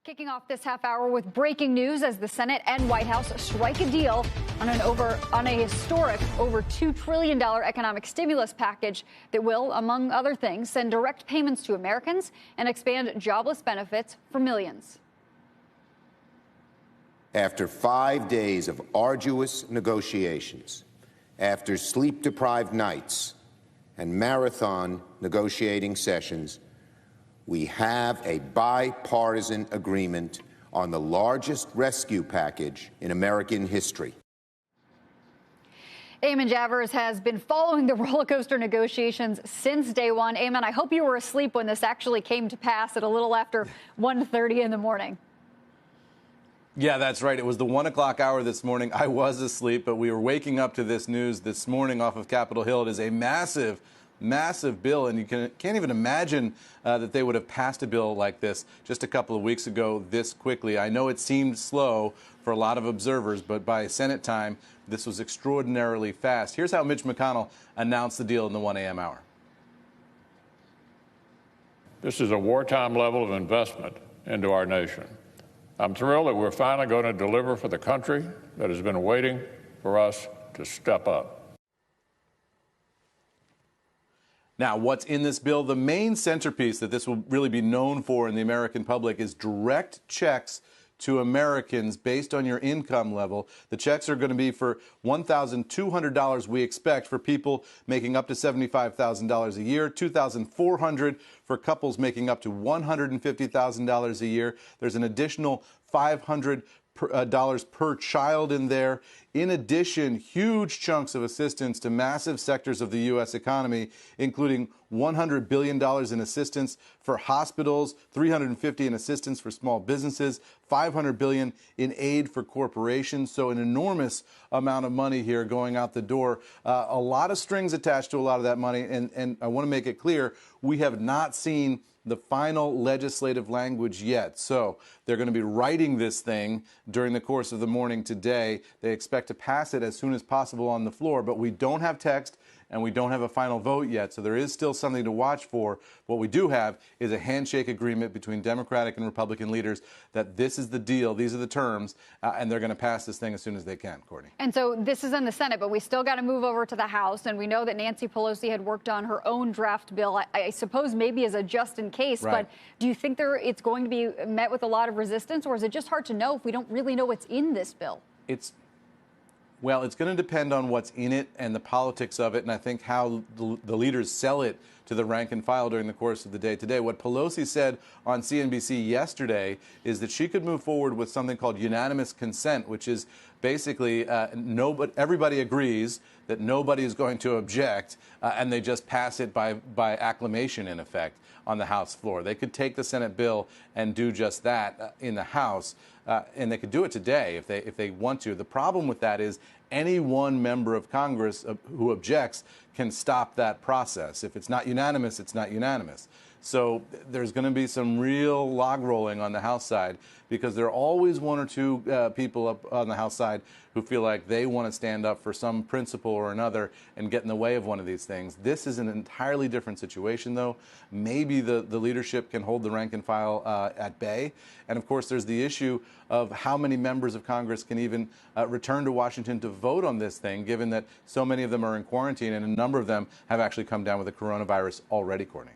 Kicking off this half hour with breaking news as the Senate and White House strike a deal on a historic over $2 trillion economic stimulus package that will, among other things, send direct payments to Americans and expand jobless benefits for millions. After 5 days of arduous negotiations, after sleep-deprived nights and marathon negotiating sessions, we have a bipartisan agreement on the largest rescue package in American history. Eamon Javers has been following the roller coaster negotiations since day one. Eamon, I hope you were asleep when this actually came to pass at a little after 1:30 in the morning. Yeah, that's right. It was the 1 o'clock hour this morning. I was asleep, but we were waking up to this news this morning off of Capitol Hill. It is a massive bill, and you can't even imagine that they would have passed a bill like this just a couple of weeks ago this quickly. I know it seemed slow for a lot of observers, but by Senate time, this was extraordinarily fast. Here's how Mitch McConnell announced the deal in the 1 a.m. hour. This is a wartime level of investment into our nation. I'm thrilled that we're finally going to deliver for the country that has been waiting for us to step up. Now, what's in this bill? The main centerpiece that this will really be known for in the American public is direct checks to Americans based on your income level. The checks are going to be for $1,200, we expect, for people making up to $75,000 a year, $2,400 for couples making up to $150,000 a year. There's an additional $500 per child in there. In addition, huge chunks of assistance to massive sectors of the U.S. economy, including $100 billion in assistance for hospitals, $350 billion in assistance for small businesses, $500 billion in aid for corporations. So an enormous amount of money here going out the door. A lot of strings attached to a lot of that money. And I want to make it clear, we have not seen the final legislative language yet. So they're going to be writing this thing during the course of the morning today. They expect to pass it as soon as possible on the floor, but we don't have text and we don't have a final vote yet. So there is still something to watch for. What we do have is a handshake agreement between Democratic and Republican leaders that this is the deal, these are the terms, and they're going to pass this thing as soon as they can, Courtney. And so this is in the Senate, but we still got to move over to the House. And we know that Nancy Pelosi had worked on her own draft bill, I suppose maybe as a just in case. Right. But do you think it's going to be met with a lot of resistance, or is it just hard to know if we don't really know what's in this bill? Well, it's going to depend on what's in it and the politics of it, and I think how the leaders sell it to the rank and file during the course of the day today. What Pelosi said on CNBC yesterday is that she could move forward with something called unanimous consent, which is basically everybody agrees that nobody is going to object, and they just pass it by acclamation, in effect, on the House floor. They could take the Senate bill and do just that in the House, and they could do it today if they want to. The problem with that is any one member of Congress who objects can stop that process. If it's not unanimous, it's not unanimous. So there's going to be some real log rolling on the House side, because there are always one or two people up on the House side who feel like they want to stand up for some principle or another and get in the way of one of these things. This is an entirely different situation, though. Maybe the leadership can hold the rank and file at bay. And, of course, there's the issue of how many members of Congress can even return to Washington to vote on this thing, given that so many of them are in quarantine and a number of them have actually come down with the coronavirus already, Courtney.